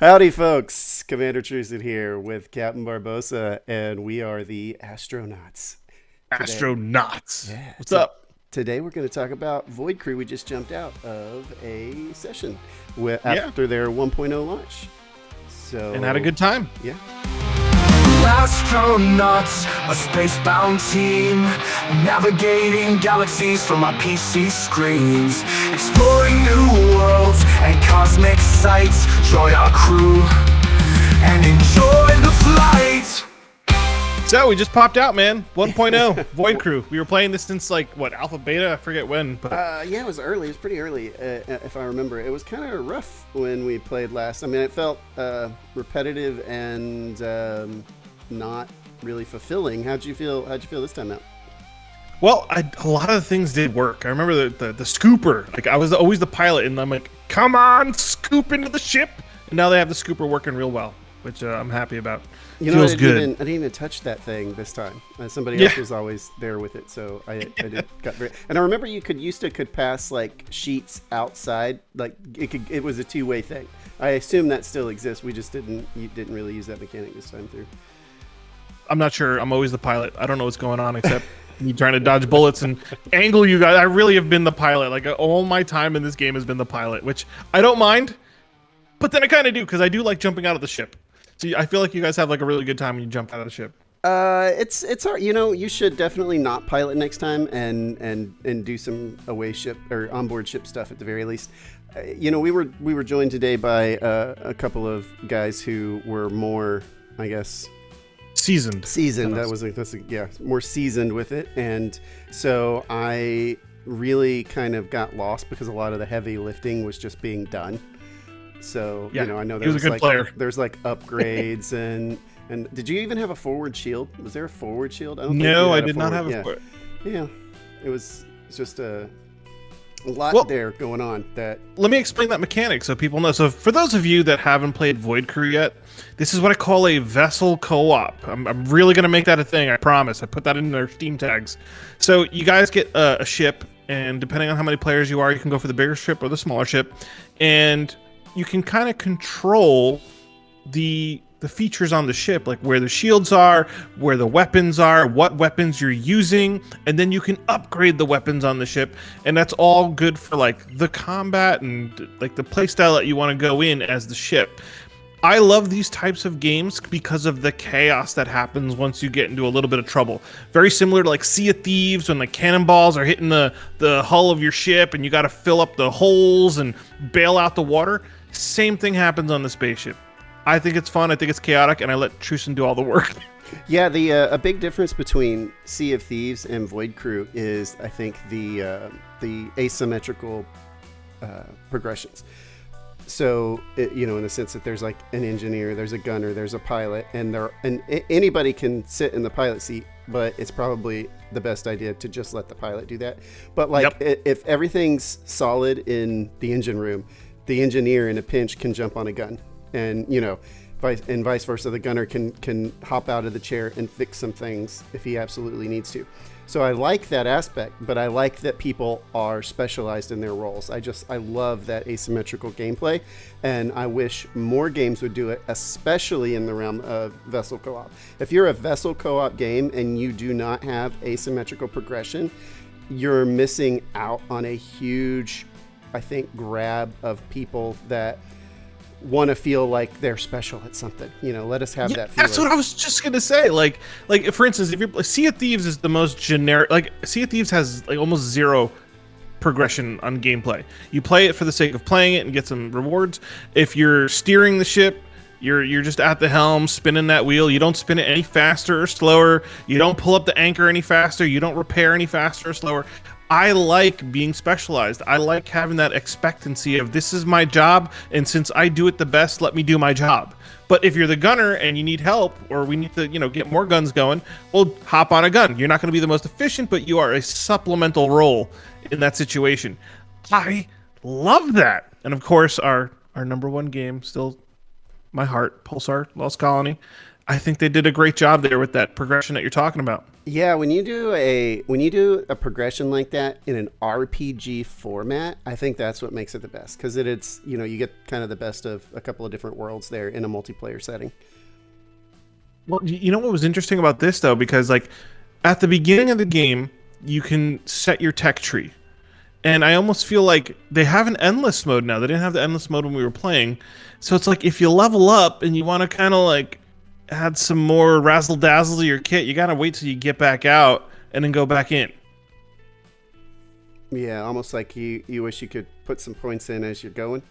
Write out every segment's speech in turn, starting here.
Howdy, folks. Cmdr.Trusin here with CaptnBarbosa, and we are the Astro-Nots today. Astro-Nots. Yeah. What's up? Today we're going to talk about Void Crew. We just jumped out of a session Yeah. after their 1.0 launch. So And had a good time. Yeah. Astronauts, a space-bound team, navigating galaxies from our PC screens, exploring new worlds and cosmic sights. Join our crew and enjoy the flight. So we just popped out, man. 1.0 Void Crew. We were playing this since alpha beta? I forget when. But Yeah, it was early. It was pretty early, if I remember. It was kind of rough when we played last. I mean, it felt repetitive and not really fulfilling. How'd you feel this time out? well, a lot of the things did work. I remember the scooper. Like I was always the pilot, and I'm like, come on, scoop into the ship. And now they have the scooper working real well, which I'm happy about. Feels good. I didn't even touch that thing this time. Somebody else was always there with it, so I got very. And I remember you could pass like sheets outside, like it was a two-way thing. I assume that still exists. We just didn't really use that mechanic this time through. I'm not sure. I'm always the pilot. I don't know what's going on except me trying to dodge bullets and angle you guys. I really have been the pilot. Like all my time in this game has been the pilot, which I don't mind. But then I kind of do because I do like jumping out of the ship. So I feel like you guys have like a really good time when you jump out of the ship. It's hard. You should definitely not pilot next time and do some away ship or onboard ship stuff at the very least. We were joined today by a couple of guys who were more, I guess, seasoned. More seasoned with it, and so I really kind of got lost because a lot of the heavy lifting was just being done. So yeah, I know there's upgrades and did you even have a forward shield? Was there a forward shield? No, I did not have a forward. Yeah, it's just a lot there going on. Let me explain that mechanic so people know. So for those of you that haven't played Void Crew yet, this is what I call a vessel co-op. I'm really going to make that a thing, I promise. I put that in their Steam tags. So you guys get a ship, and depending on how many players you are, you can go for the bigger ship or the smaller ship, and you can kind of control the features on the ship, like where the shields are, where the weapons are, what weapons you're using, and then you can upgrade the weapons on the ship, and that's all good for like the combat and like the playstyle that you want to go in as the ship. I love these types of games because of the chaos that happens once you get into a little bit of trouble. Very similar to like Sea of Thieves when the cannonballs are hitting the hull of your ship and you got to fill up the holes and bail out the water. Same thing happens on the spaceship. I think it's fun. I think it's chaotic, and I let Trusin do all the work. Yeah, a big difference between Sea of Thieves and Void Crew is, I think, the asymmetrical progressions. So, in the sense that there's like an engineer, there's a gunner, there's a pilot, and anybody can sit in the pilot seat, but it's probably the best idea to just let the pilot do that. But if everything's solid in the engine room, the engineer in a pinch can jump on a gun, and vice versa. The gunner can hop out of the chair and fix some things if he absolutely needs to. So I like that aspect, but I like that people are specialized in their roles. I love that asymmetrical gameplay, and I wish more games would do it, especially in the realm of vessel co-op. If you're a vessel co-op game and you do not have asymmetrical progression, you're missing out on a huge, I think, grab of people that want to feel like they're special at something. Let us have that feeling. That's what I was just gonna say. Like for instance, if you're Sea of Thieves is the most generic. Like Sea of Thieves has like almost zero progression on gameplay. You play it for the sake of playing it and get some rewards. If you're steering the ship, you're just at the helm spinning that wheel. You don't spin it any faster or slower. You don't pull up the anchor any faster. You don't repair any faster or slower. I like being specialized. I like having that expectancy of this is my job, and since I do it the best, let me do my job. But if you're the gunner and you need help, or we need to, get more guns going, well, hop on a gun. You're not going to be the most efficient, but you are a supplemental role in that situation. I love that. And of course, our number one game, still my heart, Pulsar, Lost Colony. I think they did a great job there with that progression that you're talking about. Yeah, when you do a progression like that in an RPG format, I think that's what makes it the best, because it's you get kind of the best of a couple of different worlds there in a multiplayer setting. Well, you know what was interesting about this though, because like at the beginning of the game, you can set your tech tree. And I almost feel like they have an endless mode now. They didn't have the endless mode when we were playing. So it's like if you level up and you want to kind of like add some more razzle dazzle to your kit, you got to wait till you get back out and then go back in. Yeah, almost like you wish you could put some points in as you're going.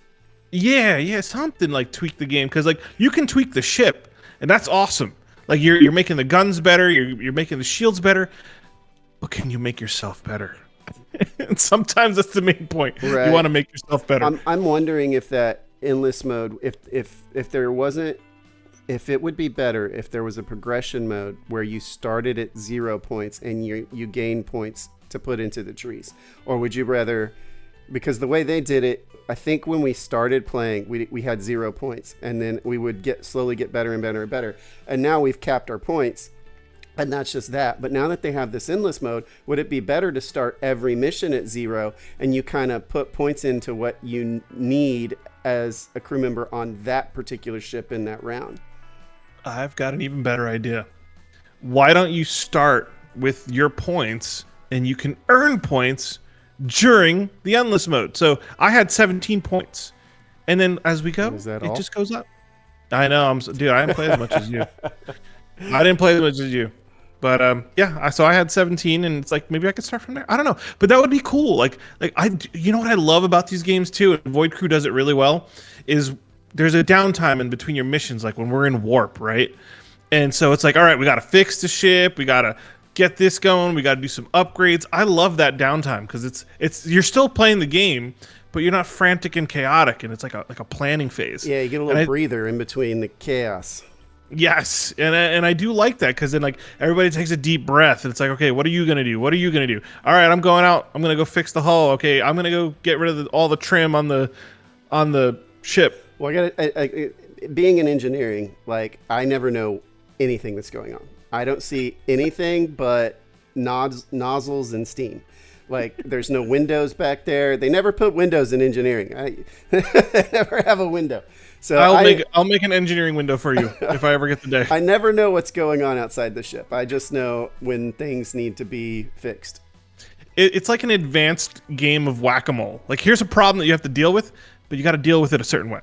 Yeah, something like tweak the game, because like you can tweak the ship, and that's awesome. Like you're making the guns better, you're making the shields better, but can you make yourself better? And sometimes that's the main point. Right. You want to make yourself better. I'm wondering if that endless mode, if there wasn't, if it would be better if there was a progression mode where you started at 0 points and you gain points to put into the trees, or would you rather? Because the way they did it, I think when we started playing, we had 0 points, and then we would slowly get better and better and better, and now we've capped our points. And that's just that. But now that they have this endless mode, would it be better to start every mission at 0 and you kind of put points into what you need as a crew member on that particular ship in that round? I've got an even better idea. Why don't you start with your points and you can earn points during the endless mode? So I had 17 points. And then as we go, just goes up. I know. Dude, I didn't play as much as you. I didn't play as much as you. But so I had 17, and it's like maybe I could start from there. I don't know, but that would be cool. Like you know what I love about these games too, and Void Crew does it really well, is there's a downtime in between your missions, like when we're in warp, right? And so it's like, all right, we got to fix the ship, we got to get this going, we got to do some upgrades. I love that downtime because it's you're still playing the game, but you're not frantic and chaotic, and it's like a planning phase. Yeah, you get a little breather in between the chaos. Yes, and I do like that, because then like everybody takes a deep breath and it's like, okay, what are you gonna do? What are you gonna do? All right, I'm going out. I'm gonna go fix the hull. Okay, I'm gonna go get rid of all the trim on the ship. Well, being in engineering, like I never know anything that's going on. I don't see anything but nozzles and steam. Like there's no windows back there. They never put windows in engineering. They never have a window. So I'll make an engineering window for you if I ever get the day. I never know what's going on outside the ship. I just know when things need to be fixed. It's like an advanced game of whack-a-mole. Like here's a problem that you have to deal with, but you got to deal with it a certain way.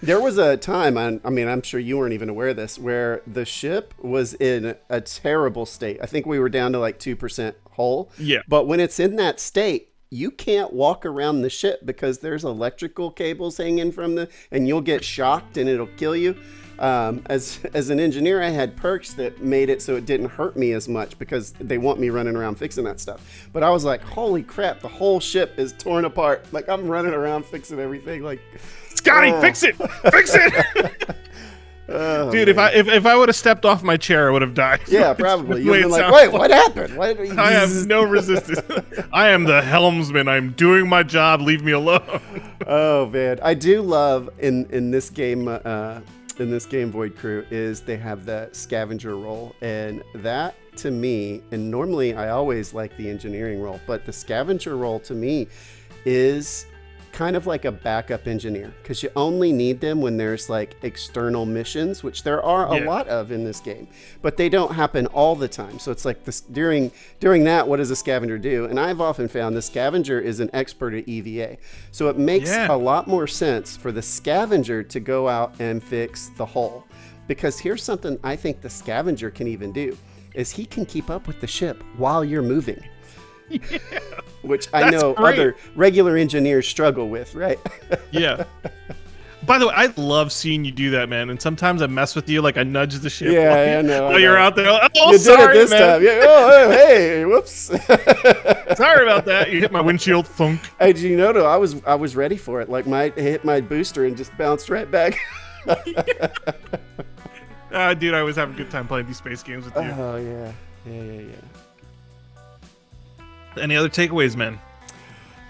There was a time, I'm sure you weren't even aware of this, where the ship was in a terrible state. I think we were down to like 2% hull. Yeah. But when it's in that state, you can't walk around the ship because there's electrical cables hanging and you'll get shocked and it'll kill you. As an engineer, I had perks that made it so it didn't hurt me as much because they want me running around fixing that stuff. But I was like, holy crap, the whole ship is torn apart. Like I'm running around fixing everything. Like, Scotty, fix it, fix it. Oh, dude, man. if I would have stepped off my chair, I would have died. Yeah, probably. You'd been like, wait, what happened? I have no resistance. I am the helmsman. I'm doing my job. Leave me alone. Oh man, I do love in this game. In this game, Void Crew, is they have the scavenger role, and that to me, and normally I always like the engineering role, but the scavenger role to me is kind of like a backup engineer, because you only need them when there's like external missions, which there are a lot of in this game, but they don't happen all the time. So it's like this during that, what does a scavenger do? And I've often found the scavenger is an expert at EVA, so it makes a lot more sense for the scavenger to go out and fix the hull, because here's something I think the scavenger can even do, is he can keep up with the ship while you're moving. Yeah. Which I know other regular engineers struggle with, right? Yeah. By the way, I love seeing you do that, man. And sometimes I mess with you, like I nudge the ship. Yeah, I know. While you're out there, like, you sorry, did it this time. Yeah. Oh, hey, whoops. Sorry about that. You hit my windshield. Thunk. Hey, do you know? I was ready for it. Like it hit my booster and just bounced right back. Dude, I always have a good time playing these space games with you. Oh yeah. Any other takeaways, man?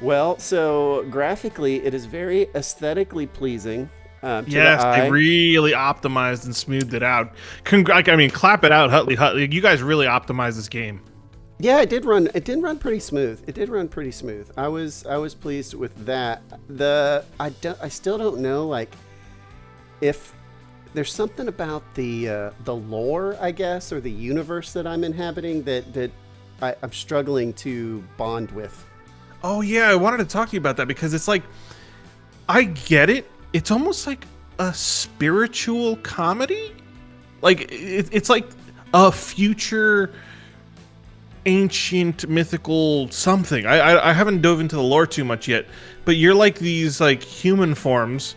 Well, so graphically, it is very aesthetically pleasing. Yes, they really optimized and smoothed it out. I mean, clap it out, Hutley. You guys really optimized this game. Yeah, it did run. It did run pretty smooth. I was pleased with that. I still don't know, like, if there's something about the lore, I guess, or the universe that I'm inhabiting that I'm struggling to bond with. Oh yeah, I wanted to talk to you about that because it's like, I get it. It's almost like a spiritual comedy. Like it's like a future ancient mythical something. I haven't dove into the lore too much yet, but you're like these like human forms,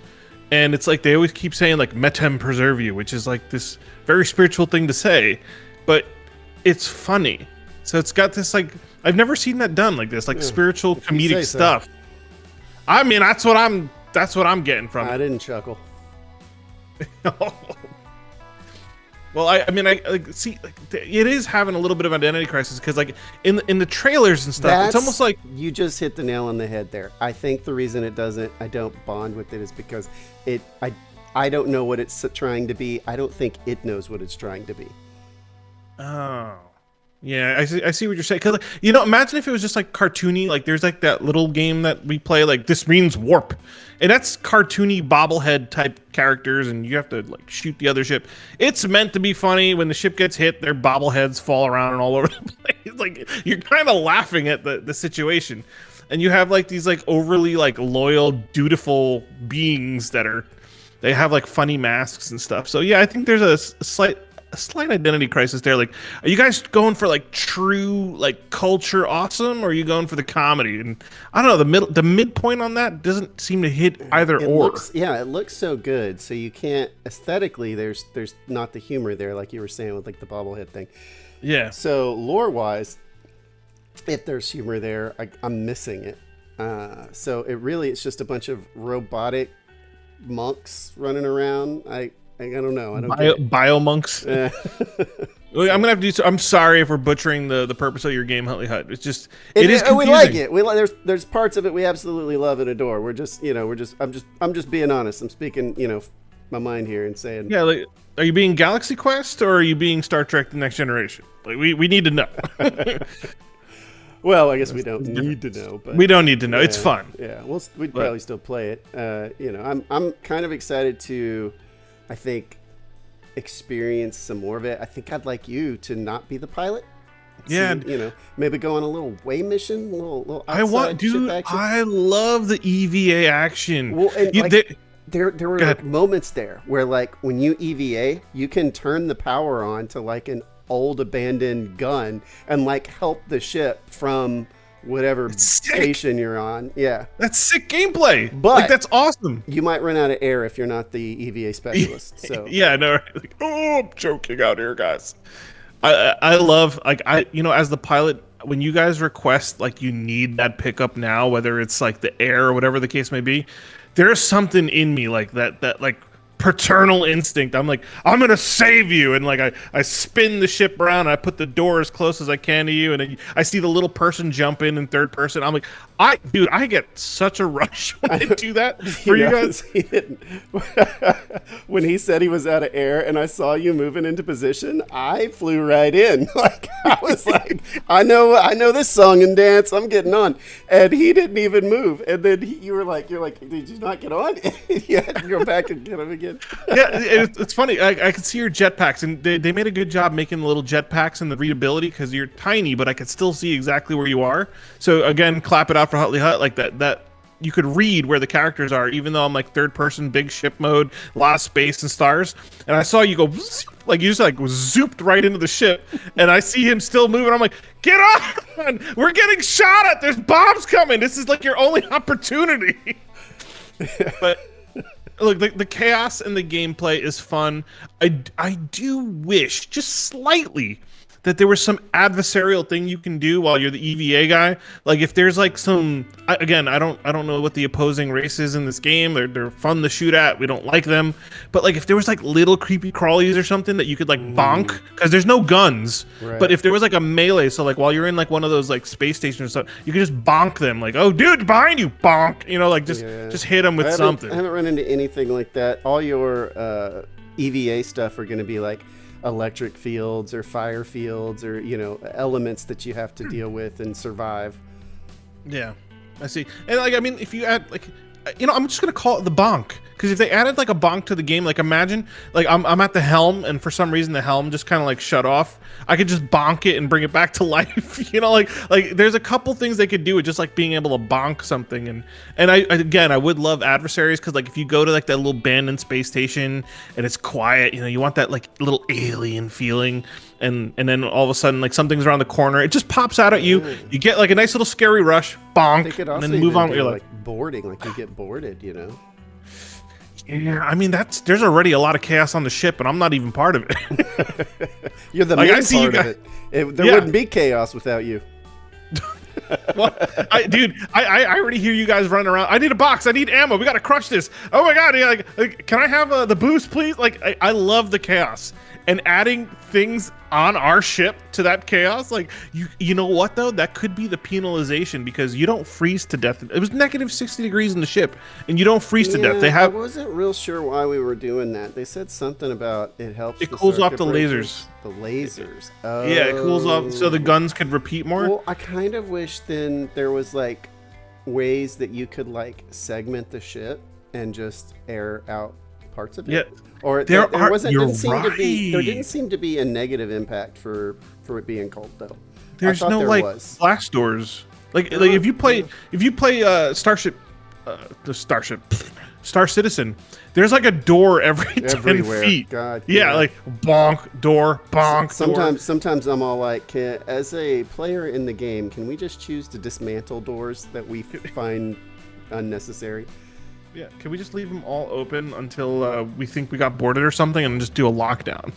and it's like they always keep saying like metem preserve you, which is like this very spiritual thing to say, but it's funny. So it's got this like, I've never seen that done like this, like spiritual comedic stuff. I mean, that's what I'm getting from it. I didn't chuckle. Well, I mean, I like, see, like, it is having a little bit of identity crisis because, like, in the trailers and stuff, it's almost like you just hit the nail on the head there. I think the reason I don't bond with it is because I don't know what it's trying to be. I don't think it knows what it's trying to be. Oh. Yeah, I see what you're saying. Cause like, you know, imagine if it was just like cartoony. Like there's like that little game that we play, like this means warp, and that's cartoony bobblehead type characters, and you have to like shoot the other ship. It's meant to be funny. When the ship gets hit, their bobbleheads fall around and all over the place. Like you're kind of laughing at the situation, and you have like these like overly like loyal, dutiful beings they have like funny masks and stuff. So yeah, I think there's a slight identity crisis there. Like, are you guys going for like true like culture awesome, or are you going for the comedy? And I don't know, the midpoint on that doesn't seem to hit either or. It looks so good, so you can't aesthetically. There's not the humor there, like you were saying with like the bobblehead thing. Yeah. So lore wise, if there's humor there, I'm missing it. So it's just a bunch of robotic monks running around. I don't know. I don't Biomonks. I'm gonna have to do so. I'm sorry if we're butchering the purpose of your game, Huntley Hut. It's just it is confusing. We like it. There's parts of it we absolutely love and adore. I'm just being honest. I'm speaking my mind here and saying. Yeah, like, are you being Galaxy Quest or are you being Star Trek: The Next Generation? Like we need to know. Well, I guess we don't need to know, but we don't need to know. It's fun. Yeah, we'd probably still play it. I'm kind of excited to. I think experience some more of it. I think I'd like you to not be the pilot. Yeah, maybe go on a little way mission, little outside ship action. I love the EVA action. Well, and there were like moments there where like when you EVA, you can turn the power on to like an old abandoned gun and like help the ship from whatever station you're on. Yeah, that's sick gameplay. But like, that's awesome. You might run out of air if you're not the EVA specialist. So yeah, no, like, I'm joking out here, guys. I love as the pilot, when you guys request like you need that pickup now, whether it's like the air or whatever the case may be, there's something in me like that like paternal instinct. I'm like, I'm gonna save you, and like I spin the ship around, I put the door as close as I can to you, and then I see the little person jump in third person. I'm like, I get such a rush when I do that for you guys. When he said he was out of air and I saw you moving into position, I flew right in. Like I was like, I know this song and dance. I'm getting on, and he didn't even move. And then you're like, did you not get on? You had to go back and get him again. Yeah, it's funny. I could see your jetpacks, and they made a good job making the little jetpacks and the readability because you're tiny, but I could still see exactly where you are. So again, clap it out for Hutley Hut, like that you could read where the characters are, even though I'm like third person, big ship mode, a lot of space and stars. And I saw you go like you just like zooped right into the ship, and I see him still moving. I'm like, get on! We're getting shot at. There's bombs coming. This is like your only opportunity. But look, the chaos and the gameplay is fun. I do wish just slightly that there was some adversarial thing you can do while you're the EVA guy. Like if there's like I don't know what the opposing race is in this game. They're fun to shoot at. We don't like them. But like if there was like little creepy crawlies or something that you could like bonk, because there's no guns. Right. But if there was like a melee, so like while you're in like one of those like space stations or something, you could just bonk them. Like, oh dude, behind you, bonk. You know, like just hit them with something. I haven't run into anything like that. All your EVA stuff are going to be like electric fields or fire fields or, you know, elements that you have to deal with and survive. Yeah, I see. And like, I mean, if you add like, you know, I'm just gonna call it the bonk, because if they added like a bonk to the game, like imagine like I'm at the helm and for some reason the helm just kind of like shut off. I could just bonk it and bring it back to life. You know, like there's a couple things they could do with just like being able to bonk something. And I would love adversaries, because like if you go to like that little abandoned space station and it's quiet, you know, you want that like little alien feeling. And then all of a sudden, like something's around the corner, it just pops out at you. You get like a nice little scary rush, bonk, and then move on with your life. Like boarding, like you get boarded, you know. Yeah, I mean there's already a lot of chaos on the ship, and I'm not even part of it. You're the like, main part of it. There wouldn't be chaos without you. Well, I already hear you guys running around. I need a box. I need ammo. We gotta crush this. Oh my god! Like can I have the boost, please? Like I love the chaos, and adding things on our ship to that chaos. Like you know what though? That could be the penalization, because you don't freeze to death. It was negative 60 degrees in the ship, and you don't freeze to death. I wasn't real sure why we were doing that. They said something about it helps. It cools off the lasers. The lasers. Oh. Yeah, it cools off so the guns could repeat more. Well, I kind of wish then there was like ways that you could like segment the ship and just air out parts of it. Yeah. Or there didn't seem to be a negative impact for it being cold though. There's no like blast doors. Like if you play Star Citizen, there's like a door every 10 feet. God, yeah, like bonk door, bonk. Sometimes I'm all like, as a player in the game, can we just choose to dismantle doors that we find unnecessary? Yeah, can we just leave them all open until we think we got boarded or something, and just do a lockdown?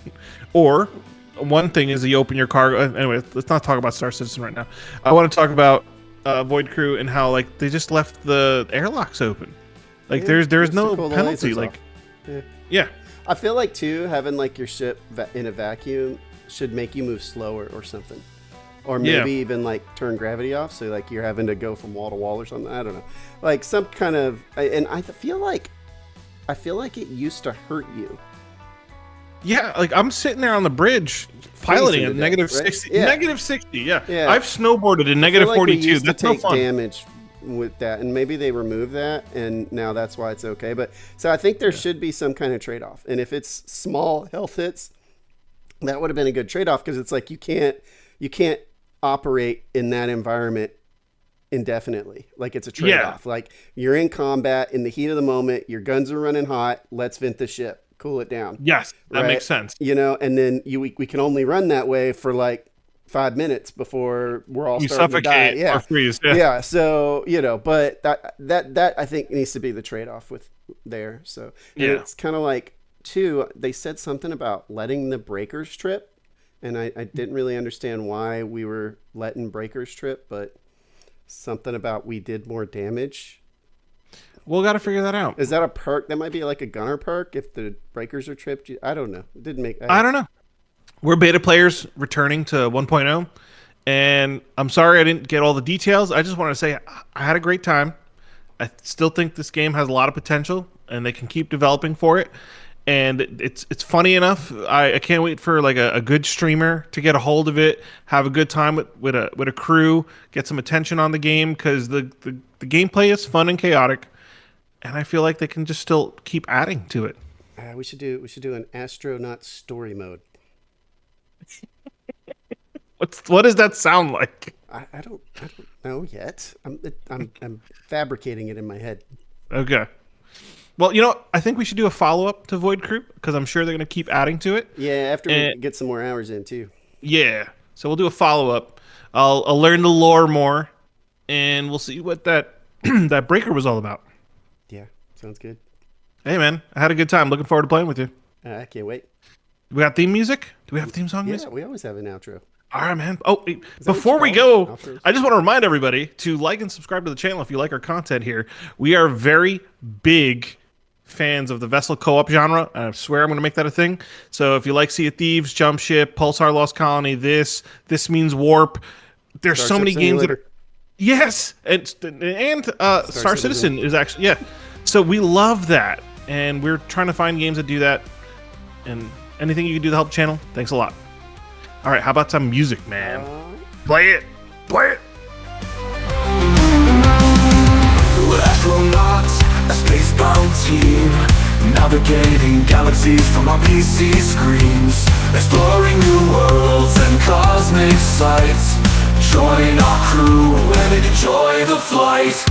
Or one thing is you open your cargo. Anyway, let's not talk about Star Citizen right now. I want to talk about Void Crew and how like they just left the airlocks open. Like there's no penalty. Like yeah, I feel like too having like your ship in a vacuum should make you move slower or something. Or maybe even like turn gravity off, so like you're having to go from wall to wall or something. I don't know, like some kind of. And I feel like it used to hurt you. Yeah, like I'm sitting there on the bridge piloting at negative 60. Yeah. Negative 60. Yeah. I've snowboarded in negative 42. That's no fun. Damage with that, and maybe they remove that, and now that's why it's okay. But so I think there should be some kind of trade-off, and if it's small health hits, that would have been a good trade-off, because it's like you can't operate in that environment indefinitely. Like it's a trade-off. Like you're in combat in the heat of the moment, your guns are running hot, let's vent the ship, cool it down. Yes, that makes sense. You know, and then we can only run that way for like 5 minutes before we're all starting to die. Or freeze. Yeah. So, you know, but that I think needs to be the trade-off with there. So it's kind of like too, they said something about letting the breakers trip. And I didn't really understand why we were letting breakers trip, but something about we did more damage. We'll got to figure that out. Is that a perk? That might be like a gunner perk if the breakers are tripped. I don't know. It didn't make. I don't know. We're beta players returning to 1.0, and I'm sorry I didn't get all the details. I just want to say I had a great time. I still think this game has a lot of potential, and they can keep developing for it. And it's funny enough. I can't wait for like a good streamer to get a hold of it, have a good time with a crew, get some attention on the game, because the gameplay is fun and chaotic, and I feel like they can just still keep adding to it. We should do an Astro-Nots story mode. What does that sound like? I don't know yet. I'm fabricating it in my head. Okay. Well, you know, I think we should do a follow-up to Void Crew, because I'm sure they're going to keep adding to it. Yeah, after we get some more hours in, too. Yeah. So we'll do a follow-up. I'll learn the lore more, and we'll see what that that breaker was all about. Yeah, sounds good. Hey, man, I had a good time. Looking forward to playing with you. I can't wait. We got theme music? Do we have theme song music? Yeah, we always have an outro. All right, man. Oh, before we go, I just want to remind everybody to like and subscribe to the channel if you like our content here. We are very big fans of the vessel co-op genre. I swear I'm going to make that a thing. So if you like Sea of Thieves, Jump Ship, Pulsar Lost Colony, this means Warp. There's so many games that are... Yes! And Star Citizen is actually... Yeah. So we love that. And we're trying to find games that do that. And anything you can do to help the channel, thanks a lot. All right, how about some music, man? Play it. Play it. We're Astro-Nots, a space-bound team, navigating galaxies from our PC screens, exploring new worlds and cosmic sights. Join our crew and enjoy the flight.